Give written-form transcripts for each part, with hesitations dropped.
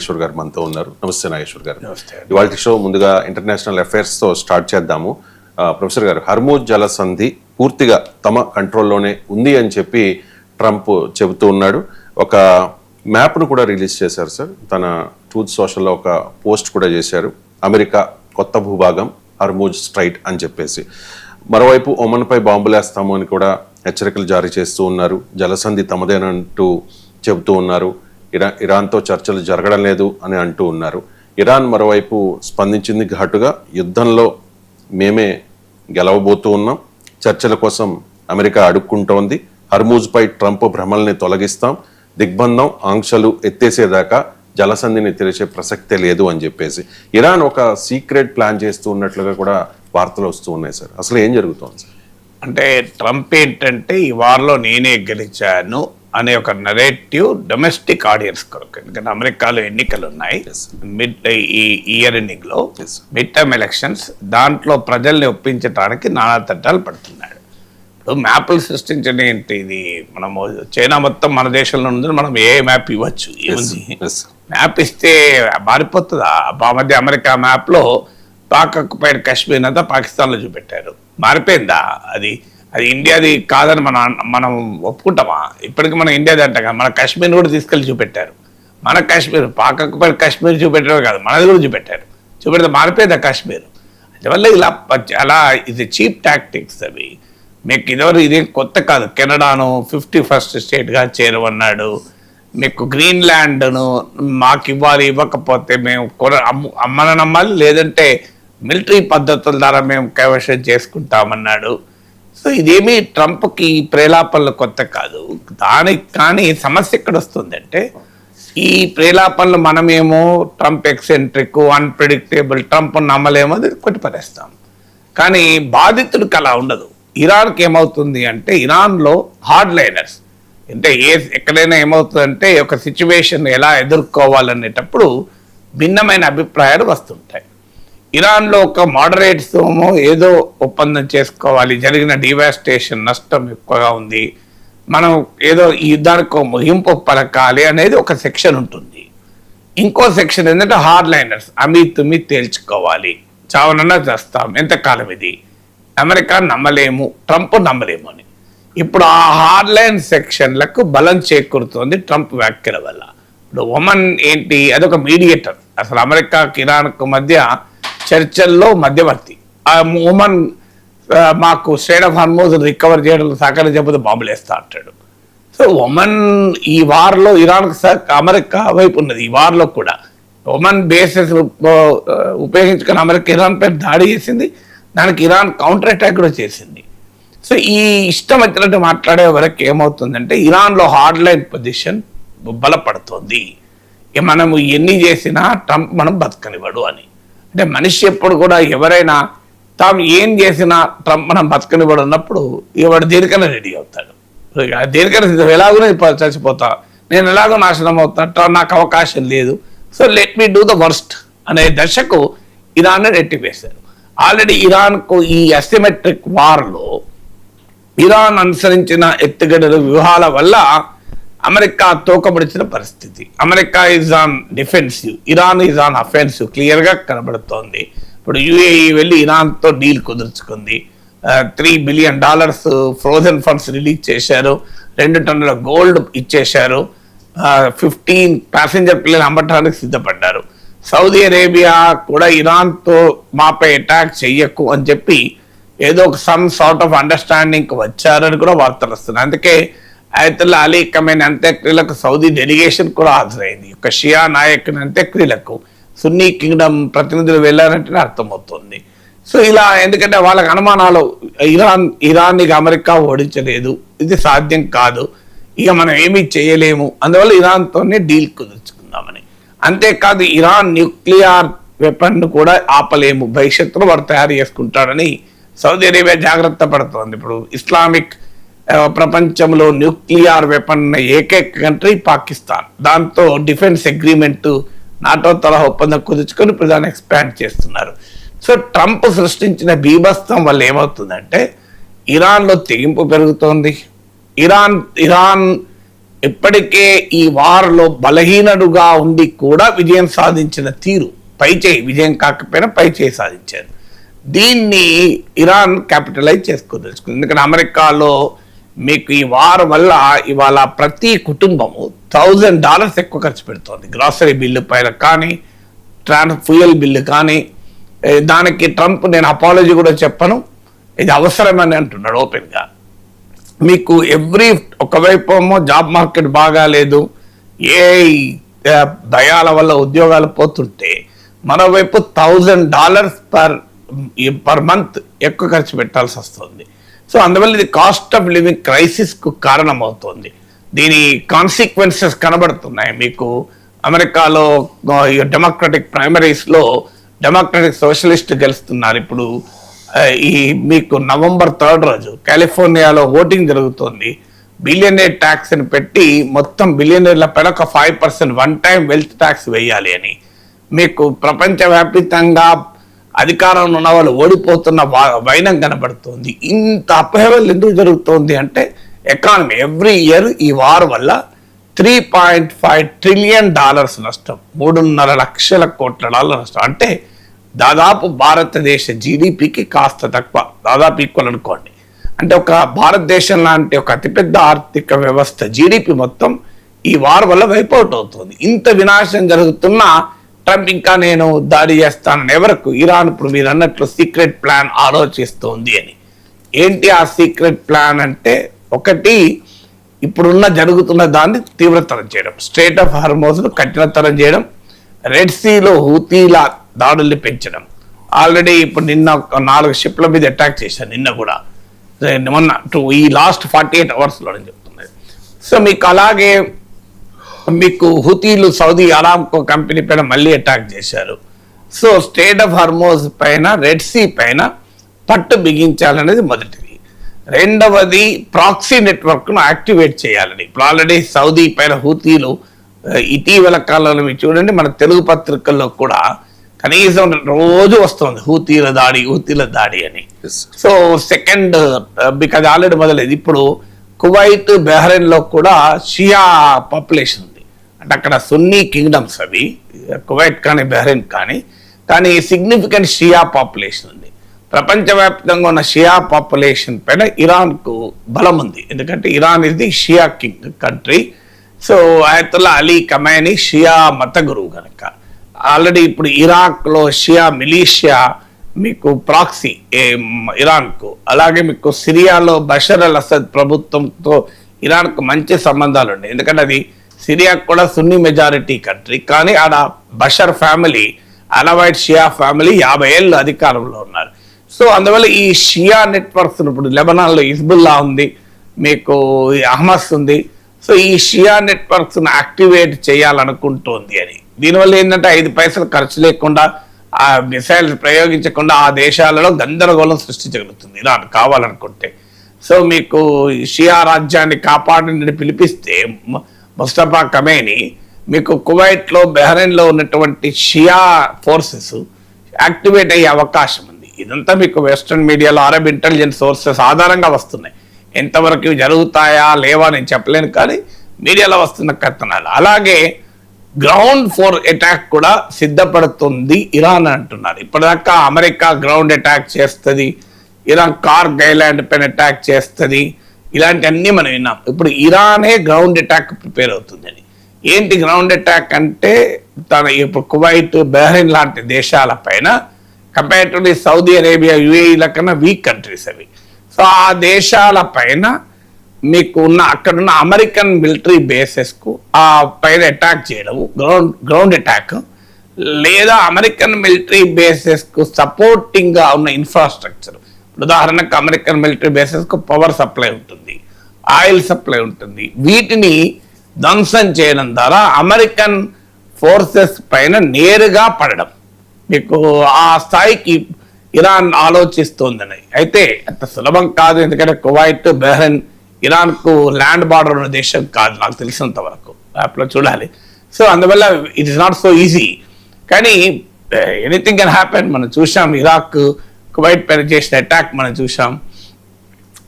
నాగేశ్వర్ గారు మనతో ఉన్నారు. నమస్తే నాగేశ్వర్ గారు. ఇవాళ షో ముందుగా ఇంటర్నేషనల్ అఫైర్స్ తో స్టార్ట్ చేద్దాము. ప్రొఫెసర్ గారు, హర్మూజ్ జలసంధి పూర్తిగా తమ కంట్రోల్లోనే ఉంది అని చెప్పి ట్రంప్ చెబుతూ ఉన్నాడు. ఒక మ్యాప్ను కూడా రిలీజ్ చేశారు సార్. తన ట్రూత్ సోషల్లో ఒక పోస్ట్ కూడా చేశారు. అమెరికా కొత్త భూభాగం హర్మూజ్ స్ట్రైట్ అని చెప్పేసి. మరోవైపు ఒమన్పై బాంబులేస్తాము అని కూడా హెచ్చరికలు జారీ చేస్తూ ఉన్నారు. జలసంధి తమదేనంటూ చెబుతూ ఉన్నారు. ఇరాన్తో చర్చలు జరగడం లేదు అని అంటూ ఉన్నారు. ఇరాన్ మరోవైపు స్పందించింది ఘాటుగా. యుద్ధంలో మేమే గెలవబోతూ ఉన్నాం, చర్చల కోసం అమెరికా అడుక్కుంటోంది, హర్మూజ్పై ట్రంప్ భ్రమల్ని తొలగిస్తాం, దిగ్బంధం ఆంక్షలు ఎత్తేసేదాకా జలసంధిని తెరిచే ప్రసక్తే లేదు అని చెప్పేసి ఇరాన్ ఒక సీక్రెట్ ప్లాన్ చేస్తూ ఉన్నట్లుగా కూడా వార్తలు వస్తూ ఉన్నాయి సార్. అసలు ఏం జరుగుతోంది సార్? అంటే ట్రంప్ ఏంటంటే ఈ వార్లో నేనే గెలిచాను అనే ఒక నెరేటివ్ డొమెస్టిక్ ఆడియన్స్ కొరకు. ఎందుకంటే అమెరికాలో ఎన్నికలు ఉన్నాయి, ఈ ఇయర్ ఎండింగ్లో మిడ్ టర్మ్ ఎలక్షన్స్. దాంట్లో ప్రజల్ని ఒప్పించడానికి నానా తట్టాలు పడుతున్నాడు. ఇప్పుడు మ్యాప్లు సృష్టించడం ఏంటి? ఇది మనము చైనా మొత్తం మన దేశంలో ఉంది, మనం ఏ మ్యాప్ ఇవ్వచ్చు, ఏముంది మ్యాప్ ఇస్తే మారిపోతుందా? ఆ మధ్య అమెరికా మ్యాప్లో పాక్ ఆక్యుపైడ్ కాశ్మీర్ అంతా పాకిస్తాన్లో చూపెట్టారు. మారిపోయిందా? అది ఇండియాది కాదని మనం ఒప్పుకుంటామా? ఇప్పటికీ మనం ఇండియాది అంటాం. మన కాశ్మీర్ కూడా తీసుకెళ్ళి చూపెట్టారు. మన కాశ్మీర్ పాక్ ఆక్యుపైడ్ కాశ్మీర్ చూపెట్టడం కాదు, మనది కూడా చూపెడితే మారిపోయిందా కాశ్మీర్? అందువల్ల ఇలా అలా ఇది చీప్ టాక్టిక్స్ అవి. మీకు ఇదివరకు ఇదేం కొత్త కాదు. కెనడాను 51st స్టేట్గా చేరవన్నాడు. మీకు గ్రీన్లాండ్ను మాకు ఇవ్వాలి, ఇవ్వకపోతే మేము అమ్మని నమ్మాలి, లేదంటే మిలిటరీ పద్ధతుల ద్వారా మేము కైవశం చేసుకుంటామన్నాడు. సో ఇదేమీ ట్రంప్కి ప్రేలాపనలు కొత్త కాదు. దానికి కానీ సమస్య ఎక్కడ వస్తుందంటే, ఈ ప్రేలాపనలు మనమేమో ట్రంప్ ఎక్సెంట్రిక్, అన్ప్రెడిక్టబుల్, ట్రంప్ నమ్మలేమో అది కొట్టిపడేస్తాం. కానీ బాధితుడికి అలా ఉండదు. ఇరాన్కి ఏమవుతుంది అంటే, ఇరాన్లో హార్డ్ లైనర్స్ అంటే ఎక్కడైనా ఏమవుతుందంటే ఒక సిచ్యువేషన్ ఎలా ఎదుర్కోవాలనేటప్పుడు భిన్నమైన అభిప్రాయాలు వస్తుంటాయి. ఇరాన్లో ఒక మోడరేట్స్ ఏదో ఒప్పందం చేసుకోవాలి, జరిగిన డివాస్టేషన్ నష్టం ఎక్కువగా ఉంది, మనం ఏదో ఈ యుద్ధానికి ముగింపు పలకాలి అనేది ఒక సెక్షన్ ఉంటుంది. ఇంకో సెక్షన్ ఏంటంటే హార్డ్ లైనర్స్, అమీ తేల్చుకోవాలి, చావనన్నా చేస్తాం, ఎంతకాలం ఇది, అమెరికా నమ్మలేము, ట్రంప్ నమ్మలేము అని. ఇప్పుడు ఆ హార్డ్ లైన్ సెక్షన్లకు బలం చేకూరుతోంది ట్రంప్ వ్యాఖ్యల వల్ల. ఇప్పుడు ఒమన్ ఏంటి, అదొక మీడియేటర్. అసలు అమెరికాకి ఇరాన్కు మధ్య చర్చల్లో మధ్యవర్తి. ఆ ఒమన్ మాకు స్ట్రెయిట్ ఆఫ్ హార్మూజ్ రికవర్ చేయడంలో సహకరించకపోతే బాంబులు వేస్తా అంటాడు. సో ఒమన్ ఈ వార్లో ఇరాన్కు అమెరికా వైపు ఉన్నది. ఈ వార్లో కూడా ఒమన్ బేసెస్ ఉపయోగించుకొని అమెరికా ఇరాన్ పై దాడి చేసింది. దానికి ఇరాన్ కౌంటర్ అటాక్ కూడా చేసింది. సో ఈ ఇష్టం వచ్చినట్టు మాట్లాడే వరకు ఏమవుతుందంటే, ఇరాన్లో హార్డ్ లైన్ పొజిషన్ బలపడుతుంది. మనము ఎన్ని చేసినా ట్రంప్ మనం బతకనివ్వడు అని. అంటే మనిషి ఎప్పుడు కూడా ఎవరైనా తాము ఏం చేసినా ట్రంప్ మనం బతకనివ్వడు అన్నప్పుడు ఎవడు దేనికైనా రెడీ అవుతాడు. దేనికైనా ఎలాగో చచ్చిపోతా, నేను ఎలాగో నాశనం అవుతా, నాకు అవకాశం లేదు, so let me do the worst అనే దశకు ఇరాన్ని నెట్టివేశారు. ఆల్రెడీ ఇరాన్కు ఈ అసిమెట్రిక్ వార్లో ఇరాన్ అనుసరించిన ఎత్తుగడల వ్యూహాల వల్ల అమెరికా తోకబడిచిన పరిస్థితి. America is on defensive, Iran is on offensive క్లియర్గా కనబడుతోంది. ఇప్పుడు యుఏఈ వెళ్ళి ఇరాన్తో డీల్ కుదుర్చుకుంది. $3 బిలియన్ ఫ్రోజన్ ఫండ్స్ రిలీజ్ చేశారు, 2 టన్నుల గోల్డ్ ఇచ్చేశారు, 15 ప్యాసింజర్ ప్లేన్ అమ్మటానికి సిద్ధపడ్డారు. సౌదీ అరేబియా కూడా ఇరాన్తో మాపై అటాక్ చెయ్యకు అని చెప్పి ఏదో ఒక సమ్ సార్ట్ ఆఫ్ అండర్స్టాండింగ్కి వచ్చారని కూడా వార్తలు వస్తున్నాయి. అందుకే ఆయతుల్లా అలీ ఖమేనీ అంత్యక్రియలకు సౌదీ డెలిగేషన్ కూడా హాజరైంది. ఒక షియా నాయకుని అంత్యక్రియలకు సున్నీ కింగ్డమ్ ప్రతినిధులు వెళ్ళారంటేనే అర్థమవుతుంది. సో ఇలా, ఎందుకంటే వాళ్ళకి అనుమానాలు, ఇరాన్ని అమెరికా ఓడించలేదు, ఇది సాధ్యం కాదు, ఇక మనం ఏమీ చేయలేము, అందువల్ల ఇరాన్తోనే డీల్ కుదుర్చుకుందామని. అంతేకాదు ఇరాన్ న్యూక్లియర్ వెపన్ కూడా ఆపలేము, భవిష్యత్తులో వాడు తయారు చేసుకుంటాడని సౌదీ అరేబియా జాగ్రత్త పడుతోంది. ఇప్పుడు ఇస్లామిక్ ప్రపంచంలో న్యూక్లియర్ వెపన్ ఏకైక కంట్రీ పాకిస్తాన్. దాంతో డిఫెన్స్ అగ్రిమెంట్ నాటో తరహా ఒప్పందం కుదుర్చుకొని ఇప్పుడు దాన్ని ఎక్స్పాండ్ చేస్తున్నారు. సో ట్రంప్ సృష్టించిన బీభత్సం వల్ల ఏమవుతుందంటే, ఇరాన్లో తెగింపు పెరుగుతోంది. ఇరాన్ ఇప్పటికే ఈ వార్లో బలహీనుడుగా ఉండి కూడా విజయం సాధించిన తీరు, విజయం కాకపోయినా పైచేయి సాధించారు. దీన్ని ఇరాన్ క్యాపిటలైజ్ చేసుకోదలుచుకుంది. ఎందుకంటే అమెరికాలో మీకు ఈ వార్ వల్ల ఇవాళ ప్రతి కుటుంబము $1,000 ఎక్కువ ఖర్చు పెడుతోంది. గ్రాసరీ బిల్లు పైన కానీ, ఫ్యూయల్ బిల్లు కానీ. దానికి ట్రంప్ నేను అపాలజీ కూడా చెప్పను, ఇది అవసరమని అంటున్నాడు ఓపెన్గా. మీకు ఒకవైపు ఏమో జాబ్ మార్కెట్ బాగాలేదు, ఏ భయాల వల్ల ఉద్యోగాలు పోతుంటే, మరోవైపు $1,000 పర్ మంత్ ఎక్కువ ఖర్చు పెట్టాల్సి వస్తుంది. సో అందువల్ల ఇది కాస్ట్ ఆఫ్ లివింగ్ క్రైసిస్కు కారణమవుతుంది. దీని కాన్సిక్వెన్సెస్ కనబడుతున్నాయి. మీకు అమెరికాలో డెమోక్రటిక్ ప్రైమరీస్లో డెమోక్రటిక్ సోషలిస్ట్ గెలుస్తున్నారు. ఇప్పుడు మీకు November 3 రోజు కాలిఫోర్నియాలో ఓటింగ్ జరుగుతుంది. బిలియనేర్ ట్యాక్స్ అని పెట్టి మొత్తం బిలియనేర్ల పైన ఒక 5% వన్ టైం వెల్త్ ట్యాక్స్ వేయాలి అని. మీకు ప్రపంచవ్యాప్తంగా అధికారంలో ఉన్న వాళ్ళు ఓడిపోతున్న వైనం కనబడుతుంది. ఇంత అపహేళన ఎందుకు జరుగుతుంది అంటే ఎకానమీ ఎవ్రీ ఇయర్ ఈ వార్ వల్ల $3.5 trillion నష్టం, 3.5 లక్షల కోట్ల డాలర్ నష్టం. అంటే దాదాపు భారతదేశ జీడిపికి కాస్త తక్కువ, దాదాపు ఈక్వల్ అనుకోండి. అంటే ఒక భారతదేశం లాంటి ఒక అతిపెద్ద ఆర్థిక వ్యవస్థ జీడిపి మొత్తం ఈ వార్ వల్ల వైపౌట్ అవుతుంది. ఇంత వినాశం జరుగుతున్నా ట్రంప్ ఇంకా నేను దాడి చేస్తానని ఎవరకు ఇరాన్ ఇప్పుడు మీరు అన్నట్లు సీక్రెట్ ప్లాన్ ఆలోచిస్తోంది అని. ఏంటి ఆ సీక్రెట్ ప్లాన్ అంటే, ఒకటి ఇప్పుడున్న జరుగుతున్న దాన్ని తీవ్రతరం చేయడం, స్ట్రైట్ ఆఫ్ హార్మోజ్ను కఠినతరం చేయడం, రెడ్ సీలో హూతీల దాడుల్ని పెంచడం. ఆల్రెడీ ఇప్పుడు నిన్న 4 షిప్ల మీద అటాక్ చేశారు, నిన్న కూడా, మొన్న ఈ లాస్ట్ 48 అవర్స్లో చెప్తున్నది. సో మీకు అలాగే మీకు హుతీలు సౌదీ అరామ్కో కంపెనీ పైన మళ్ళీ అటాక్ చేశారు. సో స్ట్రైట్ ఆఫ్ హార్మోజ్ పైన, రెడ్ సీ పైన పట్టు బిగించాలనేది మొదటిది. రెండవది ప్రాక్సీ నెట్వర్క్ను యాక్టివేట్ చేయాలని. ఇప్పుడు ఆల్రెడీ సౌదీ పైన హూతీలు ఇటీవల కాలంలో మీరు చూడండి, మన తెలుగు పత్రికల్లో కూడా కనీసం రోజు వస్తుంది హూతీల దాడి అని. సో సెకండ్ బికాజ్ ఆల్రెడీ మొదలైంది. ఇప్పుడు కువైట్, బహ్రెయిన్ లో కూడా షియా పాపులేషన్ ఉంది. అంటే అక్కడ సున్నీ కింగ్డమ్స్ అవి, కువైట్ కానీ బహ్రెయిన్ కానీ సిగ్నిఫికెంట్ షియా పాపులేషన్ ఉంది. ప్రపంచవ్యాప్తంగా ఉన్న షియా పాపులేషన్ పైన ఇరాన్కు బలం ఉంది. ఎందుకంటే Iran is the Shia king country. So Ayatollah Ali Khamenei Shia మత గురువు కనుక. ఆల్రెడీ ఇప్పుడు ఇరాక్లో షియా మిలీషియా మీకు ప్రాక్సీ ఇరాన్కు, అలాగే మీకు సిరియాలో బషర్ అల్ అసద్ ప్రభుత్వంతో ఇరాన్కు మంచి సంబంధాలు ఉన్నాయి. ఎందుకంటే అది సిరియా కూడా సున్నీ మెజారిటీ కంట్రీ, కానీ ఆడ బషర్ ఫ్యామిలీ, అలవైట్ షియా ఫ్యామిలీ 50 ఏళ్ళు అధికారంలో ఉన్నారు. సో అందువల్ల ఈ షియా నెట్వర్క్స్, ఇప్పుడు లెబనాన్లో హిజ్బుల్లా ఉంది, మీకు హమాస్ ఉంది. సో ఈ షియా నెట్వర్క్స్ను యాక్టివేట్ చేయాలనుకుంటోంది అని. దీనివల్ల ఏంటంటే 5 పైసలు ఖర్చు లేకుండా, ఆ మిసైల్స్ ప్రయోగించకుండా ఆ దేశాలలో గందరగోళం సృష్టించగలుగుతుంది ఇరాన్ కావాలనుకుంటే. సో మీకు షియా రాజ్యాన్ని కాపాడని పిలిపిస్తే ముస్తఫా ఖమైనీ మీకు కువైట్లో, బహ్రెయిన్లో ఉన్నటువంటి షియా ఫోర్సెస్ యాక్టివేట్ అయ్యే అవకాశం ఉంది. ఇదంతా మీకు వెస్ట్రన్ మీడియాలో అరబ్ ఇంటెలిజెన్స్ సోర్సెస్ ఆధారంగా వస్తున్నాయి. ఎంతవరకు జరుగుతాయా లేవా నేను చెప్పలేను, కానీ మీడియాలో వస్తున్న కథనాలు. అలాగే గ్రౌండ్ ఫోర్ అటాక్ కూడా సిద్ధపడుతుంది ఇరాన్ అంటున్నారు. ఇప్పటిదాకా అమెరికా గ్రౌండ్ అటాక్ చేస్తుంది, ఇరాన్ కార్గ్ ఐలాండ్ పైన అటాక్ చేస్తుంది, ఇలాంటివన్నీ మనం విన్నాం. ఇప్పుడు ఇరానే గ్రౌండ్ అటాక్ ప్రిపేర్ అవుతుందని. ఏంటి గ్రౌండ్ అటాక్ అంటే, ఇప్పుడు కువైట్, బహ్రెయిన్ లాంటి దేశాల పైన కంపారిటివ్లీ సౌదీ అరేబియా, యుఏఈల కన్నా వీక్ కంట్రీస్ అవి. సో ఆ దేశాల పైన మీకు అక్కడున్న అమెరికన్ మిలిటరీ బేసెస్కు ఆ పైన అటాక్ చేయడము, గ్రౌండ్ అటాక్, లేదా అమెరికన్ మిలిటరీ బేసెస్కు సపోర్టింగ్గా ఉన్న ఇన్ఫ్రాస్ట్రక్చర్. ఉదాహరణకు అమెరికన్ మిలిటరీ బేసెస్కు పవర్ సప్లై ఉంటుంది, ఆయిల్ సప్లై ఉంటుంది. వీటిని ధ్వంసం చేయడం ద్వారా అమెరికన్ ఫోర్సెస్ పైన నేరుగా పడడం, మీకు ఆ స్థాయికి ఇరాన్ ఆలోచిస్తోందని. అయితే అంత సులభం కాదు, ఎందుకంటే కువైట్, బహ్రెయిన్ ఇరాన్కు ల్యాండ్ బార్డర్ ఉన్న దేశం కాదు నాకు తెలిసినంత వరకు, యాప్లో చూడాలి. సో అందువల్ల it is not so easy. కానీ ఎనీథింగ్ కెన్ హ్యాపెన్. మనం చూసాం ఇరాక్, కువైట్ పైన చేసిన అటాక్ మనం చూసాం.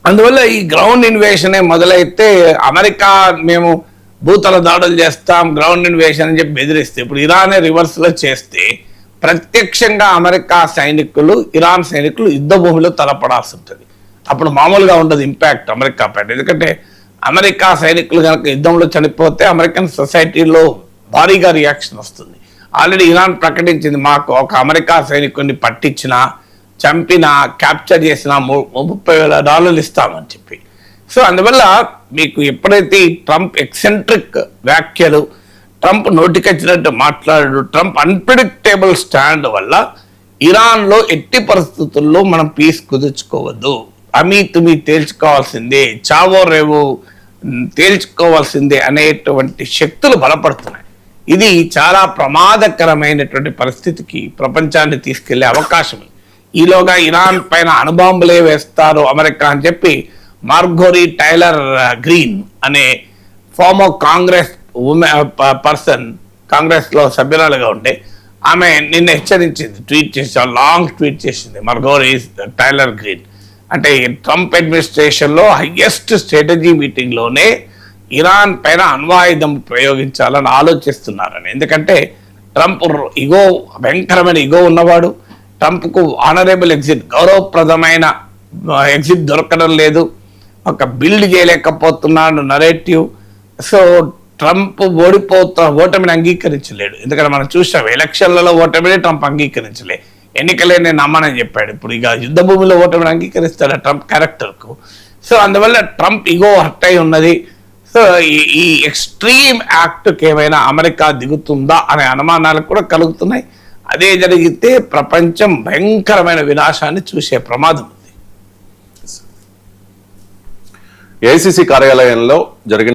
అందువల్ల ఈ గ్రౌండ్ ఇన్వేషనే మొదలైతే అమెరికా మేము భూతల దాడులు చేస్తాం, గ్రౌండ్ ఇన్వేషన్ అని చెప్పి బెదిరిస్తే, ఇప్పుడు ఇరానే రివర్స్లో చేస్తే ప్రత్యక్షంగా అమెరికా సైనికులు, ఇరాన్ సైనికులు యుద్ధ భూమిలో తలపడాల్సి ఉంటుంది. అప్పుడు మామూలుగా ఉండదు ఇంపాక్ట్ అమెరికా పైన. ఎందుకంటే అమెరికా సైనికులు కనుక యుద్ధంలో చనిపోతే అమెరికన్ సొసైటీలో భారీగా రియాక్షన్ వస్తుంది. ఆల్రెడీ ఇరాన్ ప్రకటించింది, మాకు ఒక అమెరికా సైనికుడిని పట్టించినా, చంపినా, క్యాప్చర్ చేసినా $30,000 ఇస్తామని చెప్పి. సో అందువల్ల మీకు ఎప్పుడైతే ఈ ట్రంప్ ఎక్సెంట్రిక్ వ్యాఖ్యలు, ట్రంప్ నోటికొచ్చినట్టు మాట్లాడు, ట్రంప్ అన్ప్రిడిక్టబుల్ స్టాండ్ వల్ల ఇరాన్లో ఎట్టి పరిస్థితుల్లో మనం పీస్ కుదుర్చుకోవద్దు, తుమి తేల్చుకోవాల్సిందే, చావో రేవో తేల్చుకోవాల్సిందే అనేటువంటి శక్తులు బలపడుతున్నాయి. ఇది చాలా ప్రమాదకరమైనటువంటి పరిస్థితికి ప్రపంచాన్ని తీసుకెళ్లే అవకాశం. ఈలోగా ఇరాన్ పైన అణుబాంబులే వేస్తారు అమెరికా అని చెప్పి మార్గోరీ టైలర్ గ్రీన్ అనే ఫార్మర్ కాంగ్రెస్ పర్సన్, కాంగ్రెస్లో సభ్యురాలుగా ఉండే ఆమె నిన్న హెచ్చరించింది, ట్వీట్ చేసి, లాంగ్ ట్వీట్ చేసింది మార్గోరీ టైలర్ గ్రీన్. అంటే ట్రంప్ అడ్మినిస్ట్రేషన్లో హయ్యెస్ట్ స్ట్రాటజీ మీటింగ్లోనే ఇరాన్ పైన అణ్వాయుధం ప్రయోగించాలని ఆలోచిస్తున్నారని. ఎందుకంటే ట్రంప్ భయంకరమైన ఇగో ఉన్నవాడు. ట్రంప్కు ఆనరబుల్ ఎగ్జిట్, గౌరవప్రదమైన ఎగ్జిట్ దొరకడం లేదు, ఒక బిల్డ్ చేయలేకపోతున్నాడు నరేటివ్. సో ట్రంప్ ఓటమిని అంగీకరించలేడు. ఎందుకంటే మనం చూసాం ఎలక్షన్లలో ఓటమిని ట్రంప్ అంగీకరించలే, ఎన్నికలే నేను నమ్మనని చెప్పాడు. ఇప్పుడు ఇక యుద్ధ భూమిలో ఓటమిని అంగీకరిస్తాడు ట్రంప్ క్యారెక్టర్కు. సో అందువల్ల ట్రంప్ ఇగో హర్ట్ అయి ఉన్నది. సో ఈ ఎక్స్ట్రీమ్ యాక్ట్కి ఏమైనా అమెరికా దిగుతుందా అనే అనుమానాలు కూడా కలుగుతున్నాయి. అదే జరిగితే ప్రపంచం భయంకరమైన వినాశాన్ని చూసే ప్రమాదం ఉంది. ఏఐసిసి కార్యాలయంలో జరిగిన